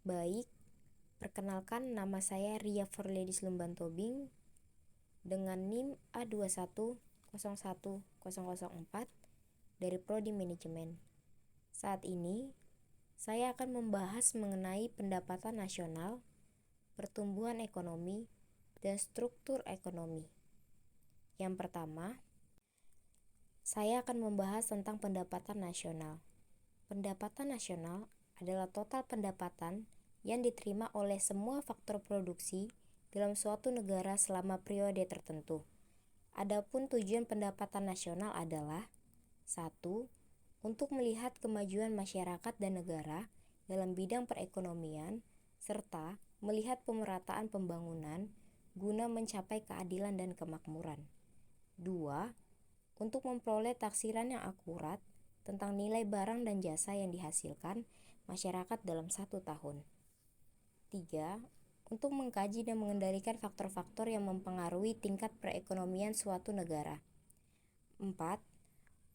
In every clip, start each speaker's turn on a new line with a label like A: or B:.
A: Baik, perkenalkan nama saya Ria Forledis Lumbantobing dengan NIM A2101004 dari Prodi Manajemen. Saat ini, saya akan membahas mengenai pendapatan nasional, pertumbuhan ekonomi, dan struktur ekonomi. Yang pertama, saya akan membahas tentang pendapatan nasional. Pendapatan nasional adalah total pendapatan yang diterima oleh semua faktor produksi dalam suatu negara selama periode tertentu. Adapun tujuan pendapatan nasional adalah 1. Untuk melihat kemajuan masyarakat dan negara dalam bidang perekonomian serta melihat pemerataan pembangunan guna mencapai keadilan dan kemakmuran. 2. Untuk memperoleh taksiran yang akurat tentang nilai barang dan jasa yang dihasilkan masyarakat dalam 1 tahun. 3. Untuk mengkaji dan mengendalikan faktor-faktor yang mempengaruhi tingkat perekonomian suatu negara. 4.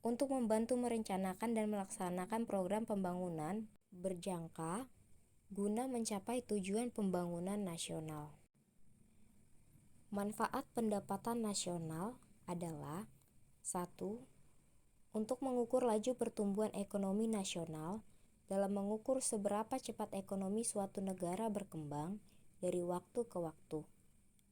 A: Untuk membantu merencanakan dan melaksanakan program pembangunan berjangka guna mencapai tujuan pembangunan nasional. Manfaat pendapatan nasional adalah 1. Untuk mengukur laju pertumbuhan ekonomi nasional dalam mengukur seberapa cepat ekonomi suatu negara berkembang dari waktu ke waktu.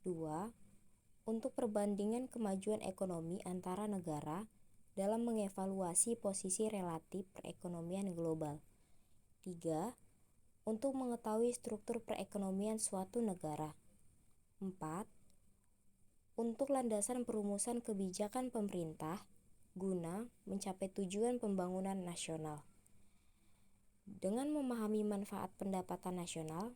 A: 2. Untuk perbandingan kemajuan ekonomi antara negara dalam mengevaluasi posisi relatif perekonomian global. 3. Untuk mengetahui struktur perekonomian suatu negara. 4. Untuk landasan perumusan kebijakan pemerintah guna mencapai tujuan pembangunan nasional. Dengan memahami manfaat pendapatan nasional,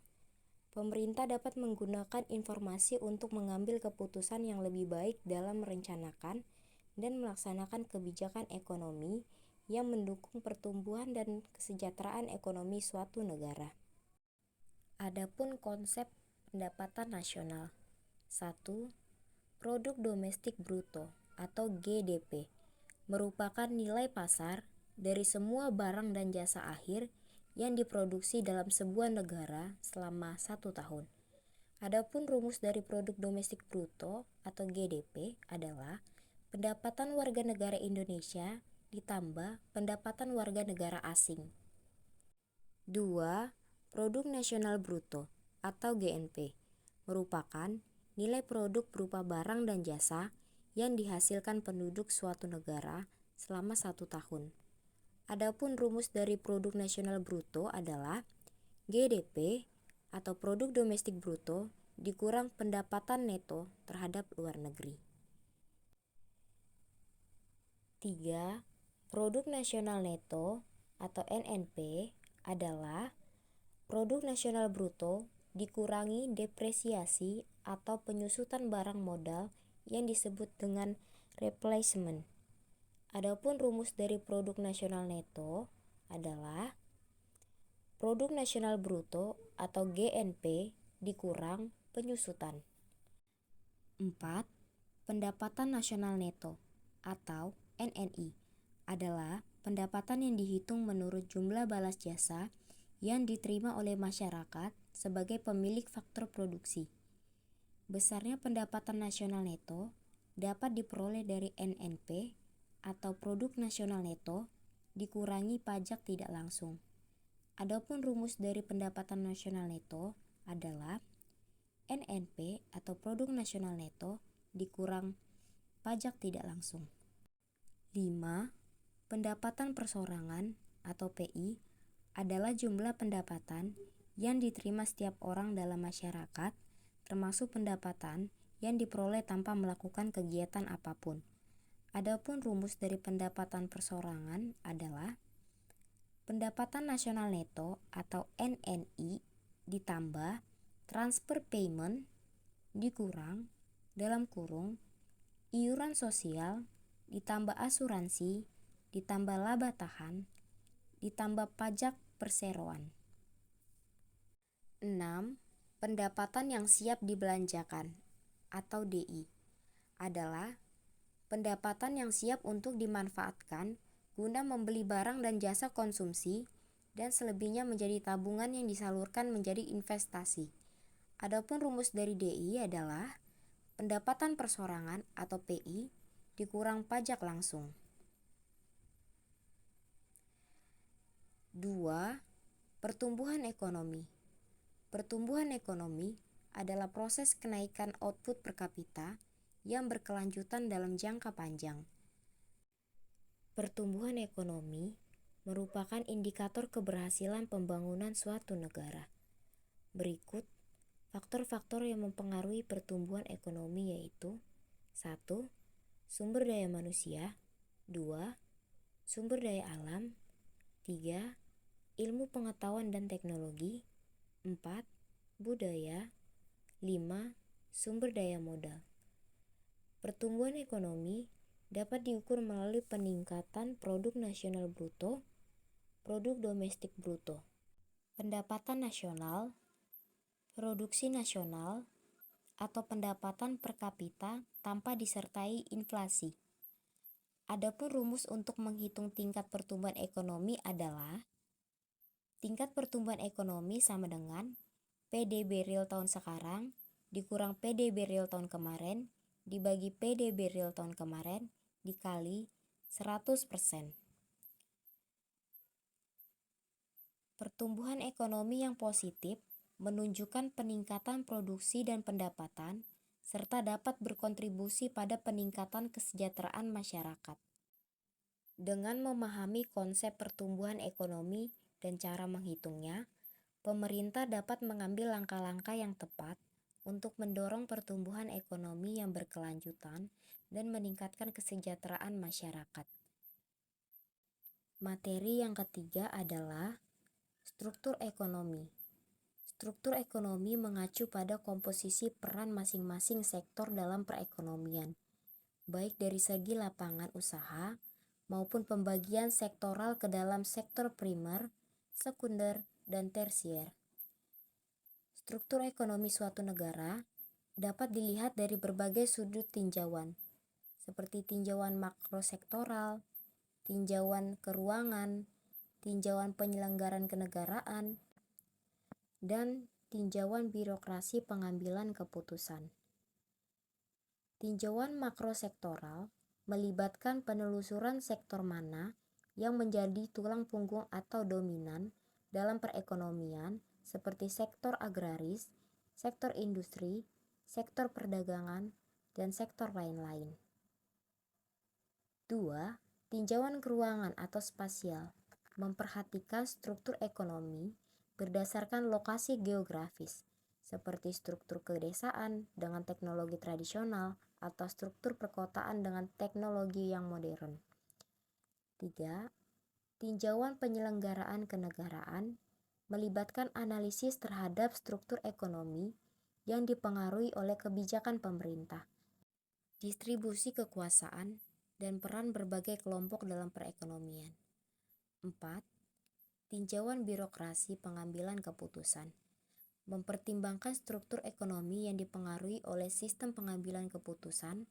A: pemerintah dapat menggunakan informasi untuk mengambil keputusan yang lebih baik dalam merencanakan dan melaksanakan kebijakan ekonomi yang mendukung pertumbuhan dan kesejahteraan ekonomi suatu negara. Adapun konsep pendapatan nasional. 1. Produk domestik bruto atau GDP merupakan nilai pasar dari semua barang dan jasa akhir yang diproduksi dalam sebuah negara selama 1 tahun. Adapun rumus dari produk domestik bruto atau GDP adalah pendapatan warga negara Indonesia ditambah pendapatan warga negara asing. 2. Produk nasional bruto atau GNP merupakan nilai produk berupa barang dan jasa yang dihasilkan penduduk suatu negara selama 1 tahun. Adapun rumus dari produk nasional bruto adalah GDP atau produk domestik bruto dikurang pendapatan neto terhadap luar negeri. 3. Produk nasional neto atau NNP adalah produk nasional bruto dikurangi depresiasi atau penyusutan barang modal yang disebut dengan replacement. Adapun rumus dari produk nasional neto adalah produk nasional bruto atau GNP dikurang penyusutan. 4. Pendapatan nasional neto atau NNI adalah pendapatan yang dihitung menurut jumlah balas jasa yang diterima oleh masyarakat sebagai pemilik faktor produksi. Besarnya pendapatan nasional neto dapat diperoleh dari NNP atau produk nasional neto dikurangi pajak tidak langsung. Adapun rumus dari pendapatan nasional neto adalah NNP atau produk nasional neto dikurang pajak tidak langsung. 5. Pendapatan persorangan atau PI adalah jumlah pendapatan yang diterima setiap orang dalam masyarakat termasuk pendapatan yang diperoleh tanpa melakukan kegiatan apapun. Adapun rumus dari pendapatan persorangan adalah pendapatan nasional neto atau NNI ditambah transfer payment dikurang dalam kurung iuran sosial ditambah asuransi ditambah laba tahan ditambah pajak perseroan. 6. Pendapatan yang siap dibelanjakan atau DI adalah pendapatan yang siap untuk dimanfaatkan guna membeli barang dan jasa konsumsi dan selebihnya menjadi tabungan yang disalurkan menjadi investasi. Adapun rumus dari DI adalah pendapatan persorangan atau PI dikurang pajak langsung. 2. Pertumbuhan ekonomi. Pertumbuhan ekonomi adalah proses kenaikan output per kapita yang berkelanjutan dalam jangka panjang. Pertumbuhan ekonomi merupakan indikator keberhasilan pembangunan suatu negara. Berikut faktor-faktor yang mempengaruhi pertumbuhan ekonomi yaitu 1. Sumber daya manusia. 2. Sumber daya alam. 3. Ilmu pengetahuan dan teknologi. 4. Budaya. 5. Sumber daya modal. Pertumbuhan ekonomi dapat diukur melalui peningkatan produk nasional bruto, produk domestik bruto, pendapatan nasional, produksi nasional, atau pendapatan per kapita tanpa disertai inflasi. Adapun rumus untuk menghitung tingkat pertumbuhan ekonomi adalah tingkat pertumbuhan ekonomi sama dengan PDB real tahun sekarang dikurang PDB real tahun kemarin dibagi PDB real tahun kemarin dikali 100%. Pertumbuhan ekonomi yang positif menunjukkan peningkatan produksi dan pendapatan serta dapat berkontribusi pada peningkatan kesejahteraan masyarakat. Dengan memahami konsep pertumbuhan ekonomi dan cara menghitungnya, pemerintah dapat mengambil langkah-langkah yang tepat untuk mendorong pertumbuhan ekonomi yang berkelanjutan dan meningkatkan kesejahteraan masyarakat. Materi yang ketiga adalah struktur ekonomi. Struktur ekonomi mengacu pada komposisi peran masing-masing sektor dalam perekonomian, baik dari segi lapangan usaha maupun pembagian sektoral ke dalam sektor primer, sekunder, dan tersier. Struktur ekonomi suatu negara dapat dilihat dari berbagai sudut tinjauan, seperti tinjauan makrosektoral, tinjauan keuangan, tinjauan penyelenggaraan kenegaraan, dan tinjauan birokrasi pengambilan keputusan. Tinjauan makrosektoral melibatkan penelusuran sektor mana yang menjadi tulang punggung atau dominan dalam perekonomian seperti sektor agraris, sektor industri, sektor perdagangan, dan sektor lain-lain. 2. Tinjauan keuangan atau spasial memperhatikan struktur ekonomi berdasarkan lokasi geografis, seperti struktur pedesaan dengan teknologi tradisional atau struktur perkotaan dengan teknologi yang modern. 3. Tinjauan penyelenggaraan kenegaraan melibatkan analisis terhadap struktur ekonomi yang dipengaruhi oleh kebijakan pemerintah, distribusi kekuasaan, dan peran berbagai kelompok dalam perekonomian. 4. Tinjauan birokrasi pengambilan keputusan mempertimbangkan struktur ekonomi yang dipengaruhi oleh sistem pengambilan keputusan,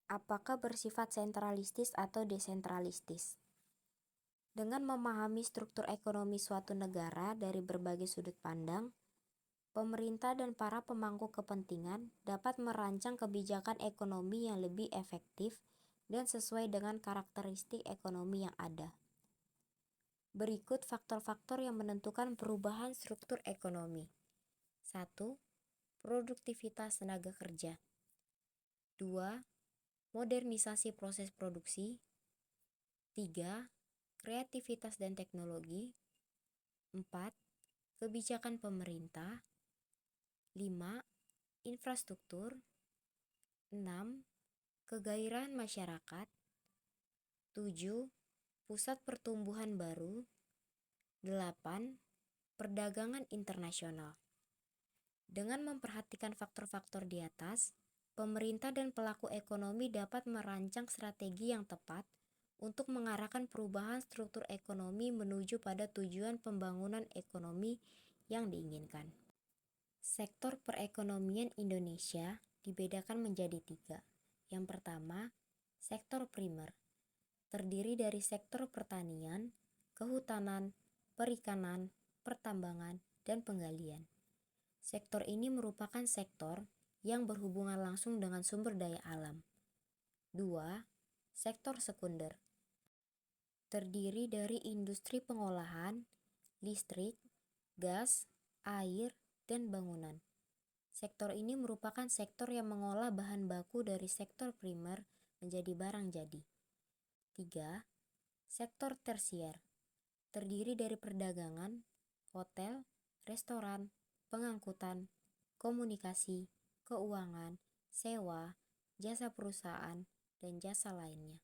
A: apakah bersifat sentralistis atau desentralistis. Dengan memahami struktur ekonomi suatu negara dari berbagai sudut pandang, pemerintah dan para pemangku kepentingan dapat merancang kebijakan ekonomi yang lebih efektif dan sesuai dengan karakteristik ekonomi yang ada. Berikut faktor-faktor yang menentukan perubahan struktur ekonomi. 1. Produktivitas tenaga kerja. 2. Modernisasi proses produksi. 3. Kreativitas dan teknologi. 4. Kebijakan pemerintah. 5. Infrastruktur. 6. Kegairahan masyarakat. 7. Pusat pertumbuhan baru. 8. Perdagangan internasional. Dengan memperhatikan faktor-faktor di atas, pemerintah dan pelaku ekonomi dapat merancang strategi yang tepat untuk mengarahkan perubahan struktur ekonomi menuju pada tujuan pembangunan ekonomi yang diinginkan. Sektor perekonomian Indonesia dibedakan menjadi 3. Yang pertama, sektor primer, terdiri dari sektor pertanian, kehutanan, perikanan, pertambangan, dan penggalian. Sektor ini merupakan sektor yang berhubungan langsung dengan sumber daya alam. 2. Sektor sekunder terdiri dari industri pengolahan, listrik, gas, air, dan bangunan. Sektor ini merupakan sektor yang mengolah bahan baku dari sektor primer menjadi barang jadi. 3. Sektor tersier terdiri dari perdagangan, hotel, restoran, pengangkutan, komunikasi, keuangan, sewa, jasa perusahaan, dan jasa lainnya,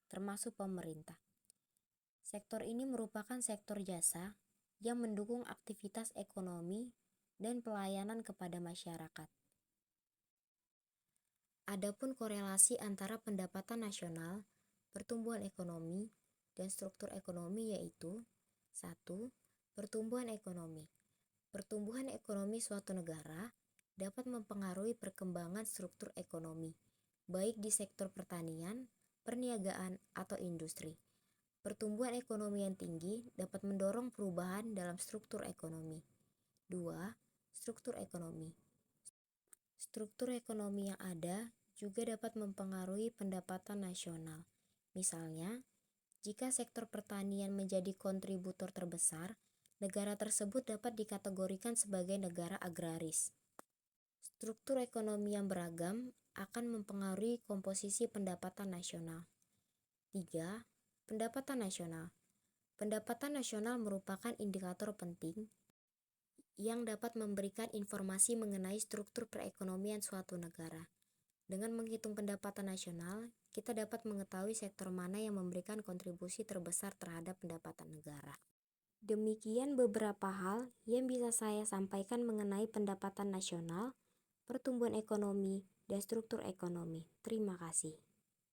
A: termasuk pemerintah. Sektor ini merupakan sektor jasa yang mendukung aktivitas ekonomi dan pelayanan kepada masyarakat. Adapun korelasi antara pendapatan nasional, pertumbuhan ekonomi, dan struktur ekonomi yaitu 1. Pertumbuhan ekonomi. Pertumbuhan ekonomi suatu negara dapat mempengaruhi perkembangan struktur ekonomi, baik di sektor pertanian, perniagaan, atau industri. Pertumbuhan ekonomi yang tinggi dapat mendorong perubahan dalam struktur ekonomi. 2. Struktur ekonomi. Struktur ekonomi yang ada juga dapat mempengaruhi pendapatan nasional. Misalnya, jika sektor pertanian menjadi kontributor terbesar, negara tersebut dapat dikategorikan sebagai negara agraris. Struktur ekonomi yang beragam akan mempengaruhi komposisi pendapatan nasional. 3. Pendapatan nasional. Pendapatan nasional merupakan indikator penting yang dapat memberikan informasi mengenai struktur perekonomian suatu negara. Dengan menghitung pendapatan nasional, kita dapat mengetahui sektor mana yang memberikan kontribusi terbesar terhadap pendapatan negara. Demikian beberapa hal yang bisa saya sampaikan mengenai pendapatan nasional, pertumbuhan ekonomi, dan struktur ekonomi. Terima kasih.